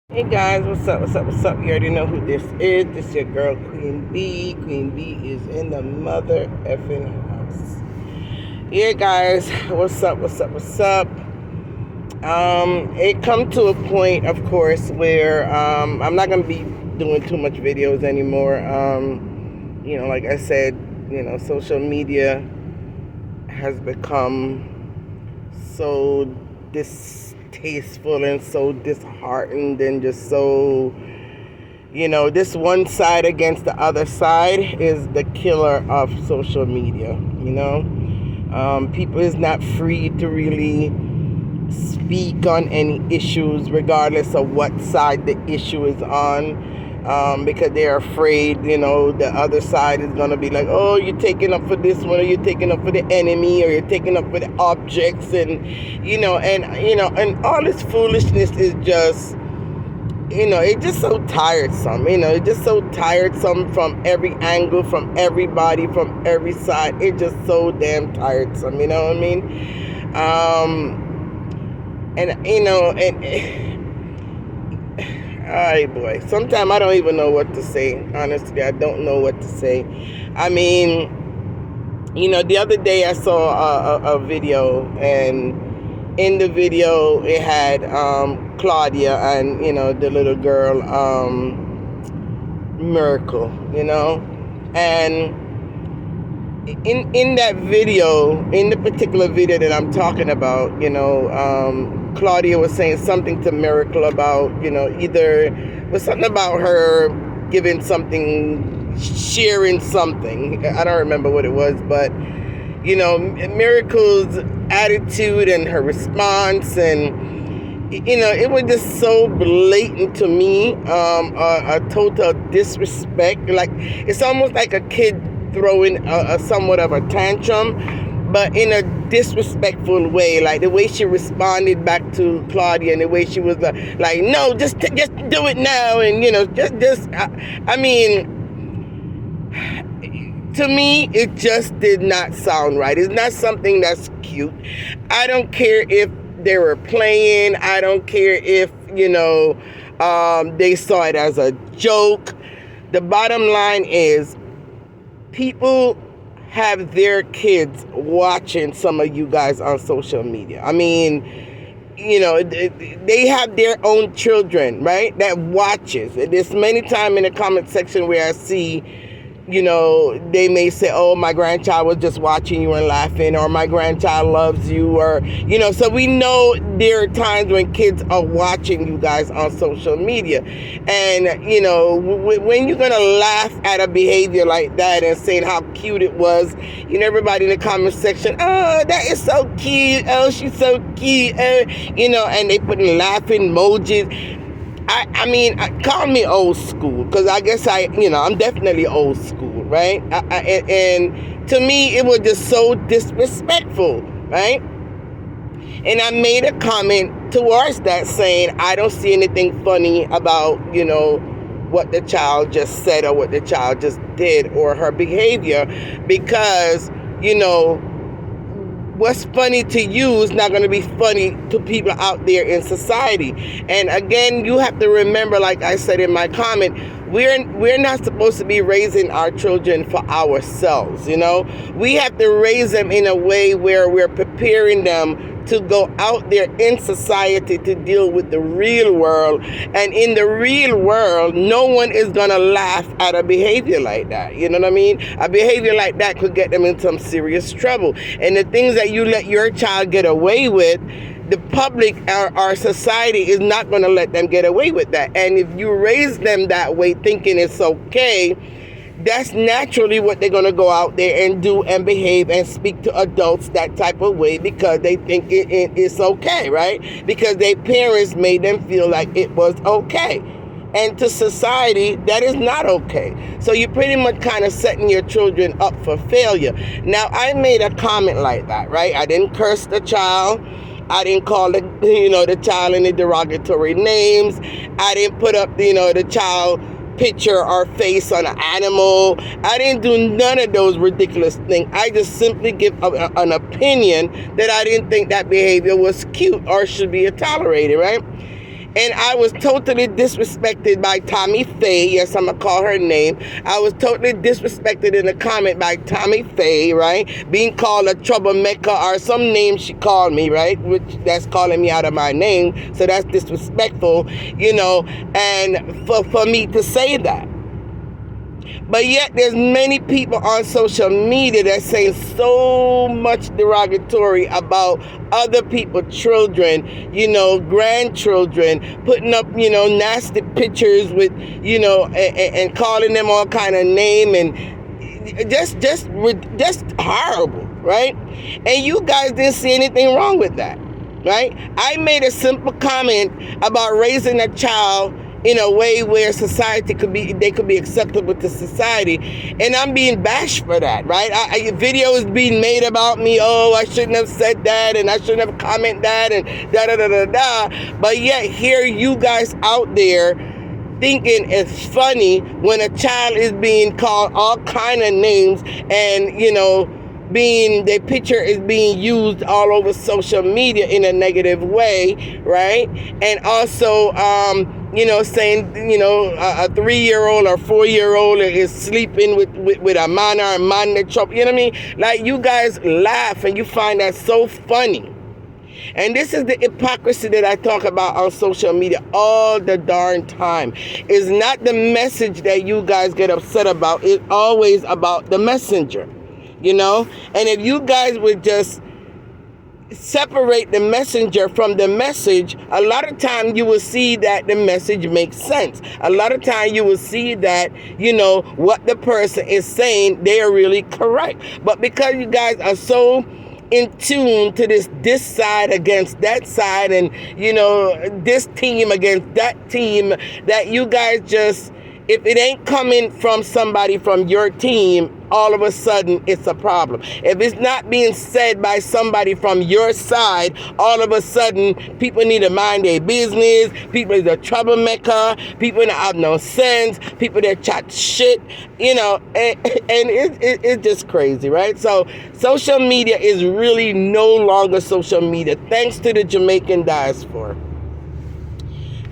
Hey guys, what's up? What's up? What's up? You already know who this is. This your girl Queen B. Queen B is in the mother effing house. Yeah, guys, what's up? What's up? What's up? It come to a point, of course, where I'm not gonna be doing too much videos anymore. Like I said, social media has become so distasteful and so disheartened and just so, this one side against the other side is the killer of social media. People is not free to really speak on any issues regardless of what side the issue is on, because they're afraid, the other side is going to be like, oh, you're taking up for this one, or you're taking up for the enemy, or you're taking up for the objects, and all this foolishness is just, it's just so tiresome. It's just so tiresome from every angle, from everybody, from every side. It's just so damn tiresome, you know what I mean? Ay boy, sometimes I don't even know what to say. Honestly, I don't know what to say. I mean, the other day I saw a video, and in the video it had Claudia and the little girl Miracle, and in that video, in the particular video that I'm talking about, Claudia was saying something to Miracle about, either it was something about her giving something, sharing something. I don't remember what it was, but Miracle's attitude and her response, and it was just so blatant to me, a total disrespect. Like, it's almost like a kid throwing a somewhat of a tantrum, but in a disrespectful way. Like the way she responded back to Claudia, and the way she was like, no, just do it now, and I mean, to me, it just did not sound right. It's not something that's cute. I don't care if they were playing. I don't care if they saw it as a joke. The bottom line is, people have their kids watching some of you guys on social media. I mean, they have their own children, right, that watches. There's many times in the comment section where I see, they may say, oh, my grandchild was just watching you and laughing, or my grandchild loves you, or, so we know there are times when kids are watching you guys on social media. And, when you're going to laugh at a behavior like that and saying how cute it was, everybody in the comment section, oh, that is so cute. Oh, she's so cute. And they put in laughing emojis. I mean, call me old school, because I guess I'm definitely old school, right? And to me, it was just so disrespectful, right? And I made a comment towards that saying, I don't see anything funny about, what the child just said or what the child just did or her behavior, because, what's funny to you is not going to be funny to people out there in society. And again, you have to remember, like I said in my comment, we're not supposed to be raising our children for ourselves. We have to raise them in a way where we're preparing them to go out there in society to deal with the real world. And in the real world, no one is going to laugh at a behavior like that. You know what I mean? A behavior like that could get them in some serious trouble. And the things that you let your child get away with, the public, our society is not going to let them get away with that. And if you raise them that way, thinking it's okay, that's naturally what they're going to go out there and do and behave and speak to adults that type of way, because they think it's okay, right? Because their parents made them feel like it was okay. And to society, that is not okay. So you're pretty much kind of setting your children up for failure. Now, I made a comment like that, right? I didn't curse the child. I didn't call the child any derogatory names. I didn't put up, the child picture or face on an animal. I didn't do none of those ridiculous things. I just simply give an opinion that I didn't think that behavior was cute or should be tolerated, right? And I was totally disrespected by Tommy Faye. Yes, I'm going to call her name. I was totally disrespected in a comment by Tommy Faye, right? Being called a troublemaker or some name she called me, right? Which that's calling me out of my name. So that's disrespectful, and for me to say that. But yet there's many people on social media that say so much derogatory about other people's children, grandchildren, putting up, nasty pictures with, and calling them all kind of name and just horrible, right? And you guys didn't see anything wrong with that, right? I made a simple comment about raising a child in a way where society could be acceptable to society, and I'm being bashed for that, right? Videos being made about me. Oh, I shouldn't have said that, and I shouldn't have commented that, and da da da da da. But yet here you guys out there thinking it's funny when a child is being called all kind of names, and their picture is being used all over social media in a negative way, right? And also saying, a 3-year-old or 4-year-old is sleeping with a man or a man that chop, you know what I mean? Like, you guys laugh and you find that so funny. And this is the hypocrisy that I talk about on social media all the darn time. It's not the message that you guys get upset about. It's always about the messenger, And if you guys would just separate the messenger from the message, a lot of time you will see that the message makes sense. A lot of time you will see that, what the person is saying, they are really correct. But because you guys are so in tune to this side against that side, and, this team against that team, that you guys just, if it ain't coming from somebody from your team, all of a sudden it's a problem. If it's not being said by somebody from your side, all of a sudden people need to mind their business. People is a troublemaker. People that have no sense. People that chat shit, and it's just crazy, right? So social media is really no longer social media, thanks to the Jamaican diaspora.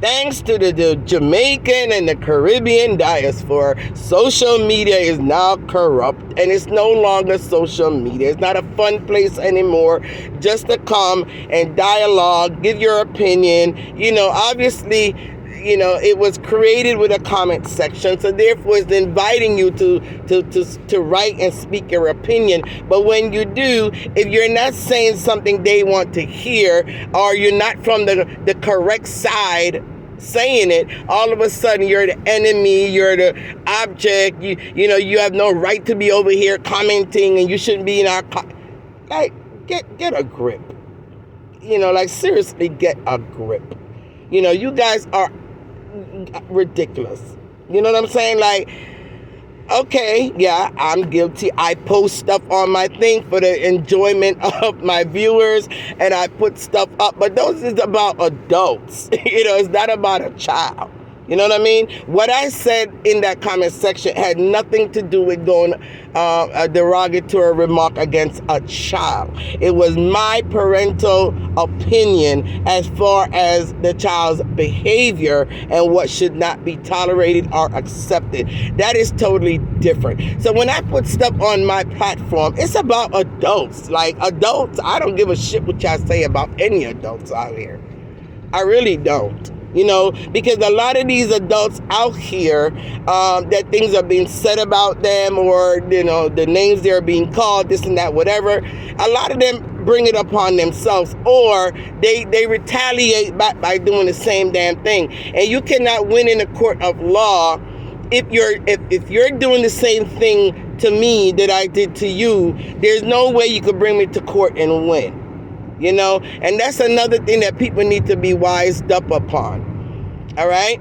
Thanks to the Jamaican and the Caribbean diaspora, social media is now corrupt, and it's no longer social media. It's not a fun place anymore just to come and dialogue, give your opinion. Obviously, it was created with a comment section, so therefore it's inviting you to write and speak your opinion. But when you do, if you're not saying something they want to hear, or you're not from the correct side saying it, all of a sudden you're the enemy, you're the object, you have no right to be over here commenting, and you shouldn't be in our like, get a grip. Seriously, get a grip. You guys are ridiculous. You know what I'm saying? Like, okay, yeah, I'm guilty. I post stuff on my thing for the enjoyment of my viewers, and I put stuff up, but those is about adults. It's not about a child. You know what I mean? What I said in that comment section had nothing to do with going a derogatory remark against a child. It was my parental opinion as far as the child's behavior and what should not be tolerated or accepted. That is totally different. So when I put stuff on my platform, it's about adults. Like, adults, I don't give a shit what y'all say about any adults out here. I really don't. Because a lot of these adults out here, that things are being said about them, or, the names they're being called, this and that, whatever, a lot of them bring it upon themselves, or they retaliate back by doing the same damn thing. And you cannot win in a court of law if you're doing the same thing to me that I did to you. There's no way you could bring me to court and win. And that's another thing that people need to be wised up upon. All right?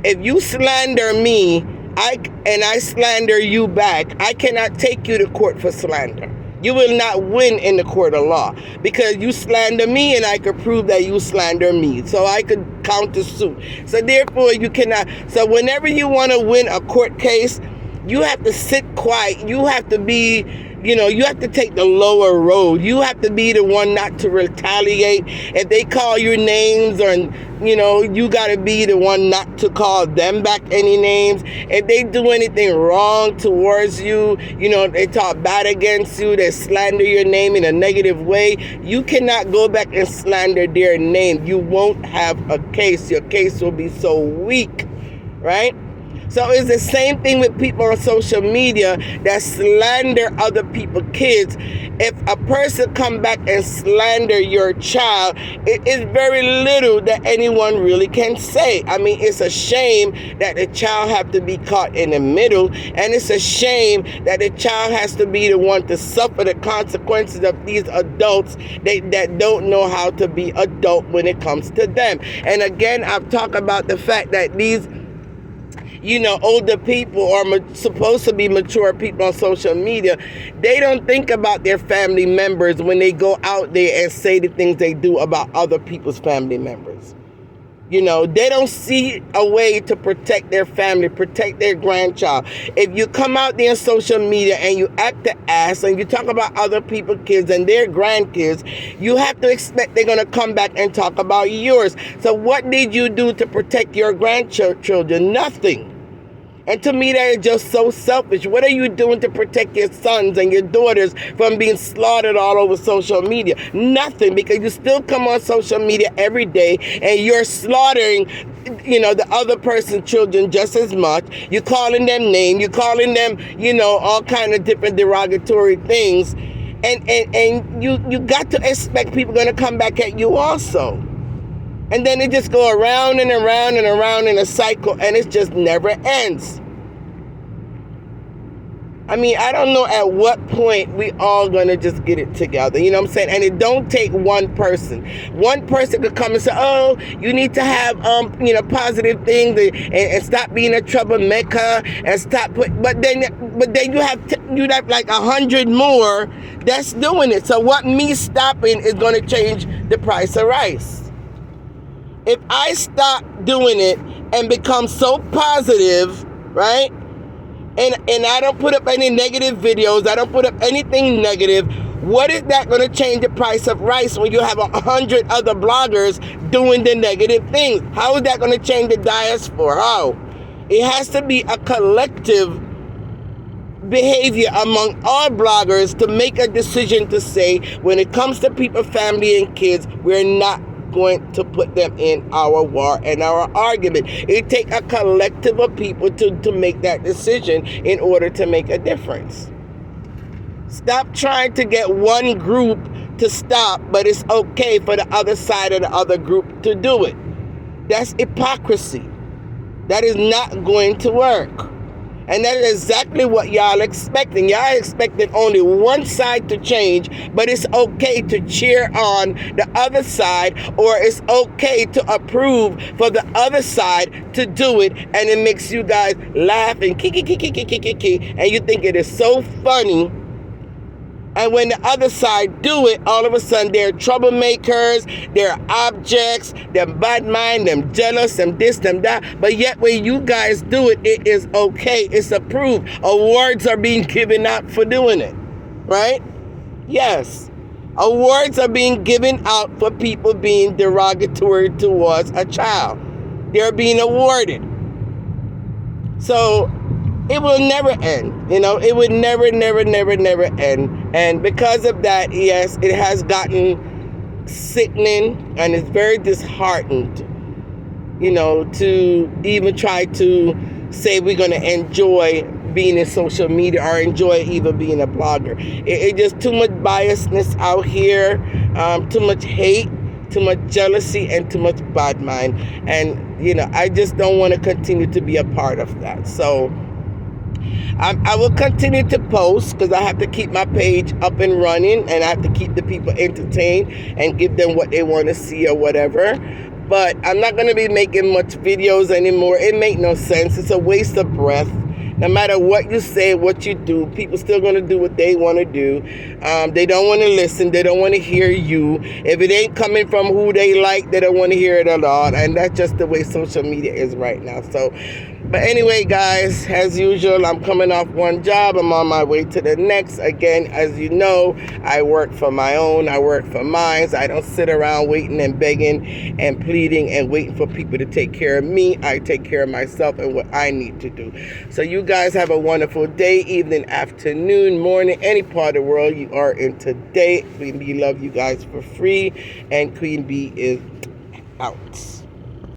If you slander me, I slander you back, I cannot take you to court for slander. You will not win in the court of law, because you slander me and I could prove that you slander me. So I could counter suit. So therefore you cannot. So whenever you want to win a court case, you have to sit quiet. You have to be you have to take the lower road. You have to be the one not to retaliate. If they call you names, or, you got to be the one not to call them back any names. If they do anything wrong towards you, they talk bad against you, they slander your name in a negative way, you cannot go back and slander their name. You won't have a case. Your case will be so weak, right? So it's the same thing with people on social media that slander other people's kids. If a person come back and slander your child, it is very little that anyone really can say. I mean, it's a shame that the child have to be caught in the middle, and it's a shame that the child has to be the one to suffer the consequences of these adults that don't know how to be adult when it comes to them. And again, I've talked about the fact that these older people, or supposed to be mature people on social media, they don't think about their family members when they go out there and say the things they do about other people's family members. They don't see a way to protect their family, protect their grandchild. If you come out there on social media and you act the ass and you talk about other people's kids and their grandkids, you have to expect they're going to come back and talk about yours. So what did you do to protect your grandchildren? Nothing. And to me, that is just so selfish. What are you doing to protect your sons and your daughters from being slaughtered all over social media? Nothing, because you still come on social media every day and you're slaughtering, the other person's children just as much. You're calling them names. You're calling them, all kind of different derogatory things. And you got to expect people are going to come back at you also. And then it just go around and around and around in a cycle, and it just never ends. I mean, I don't know at what point we all gonna just get it together. You know what I'm saying? And it don't take one person. One person could come and say, "Oh, you need to have positive things and stop being a troublemaker and stop." But then you have like 100 more that's doing it. So what me stopping is gonna change the price of rice? If I stop doing it and become so positive, right? And I don't put up any negative videos, I don't put up anything negative, what is that going to change the price of rice when you have 100 other bloggers doing the negative things? How is that going to change the diaspora? How? It has to be a collective behavior among all bloggers to make a decision to say, when it comes to people, family, and kids, we're not going to put them in our war and our argument. It takes a collective of people to make that decision in order to make a difference. Stop trying to get one group to stop, but it's okay for the other side of the other group to do it. That's hypocrisy. That is not going to work. And that is exactly what y'all expecting. Y'all expecting only one side to change, but it's okay to cheer on the other side, or it's okay to approve for the other side to do it, and it makes you guys laugh and kiki, and you think it is so funny. And when the other side do it, all of a sudden they're troublemakers, they're objects, they're bad mind, them jealous, them this, them that. But yet when you guys do it, it is okay. It's approved. Awards are being given out for doing it, right? Yes. Awards are being given out for people being derogatory towards a child. They're being awarded. So it will never end. It would never end. And because of that, yes, it has gotten sickening, and it's very disheartened, to even try to say we're going to enjoy being in social media or enjoy even being a blogger. It's just too much biasness out here, too much hate, too much jealousy, and too much bad mind. And, I just don't want to continue to be a part of that. So I will continue to post, because I have to keep my page up and running, and I have to keep the people entertained and give them what they want to see or whatever. But I'm not going to be making much videos anymore. It makes no sense. It's a waste of breath. No matter what you say, what you do, people still going to do what they want to do. They don't want to listen. They don't want to hear you. If it ain't coming from who they like, they don't want to hear it at all. And that's just the way social media is right now. So But anyway, guys, as usual, I'm coming off one job. I'm on my way to the next. Again, as you know, I work for my own. I work for mine. I don't sit around waiting and begging and pleading and waiting for people to take care of me. I take care of myself and what I need to do. So you guys have a wonderful day, evening, afternoon, morning, any part of the world you are in today. Queen Bee love you guys for free. And Queen Bee is out.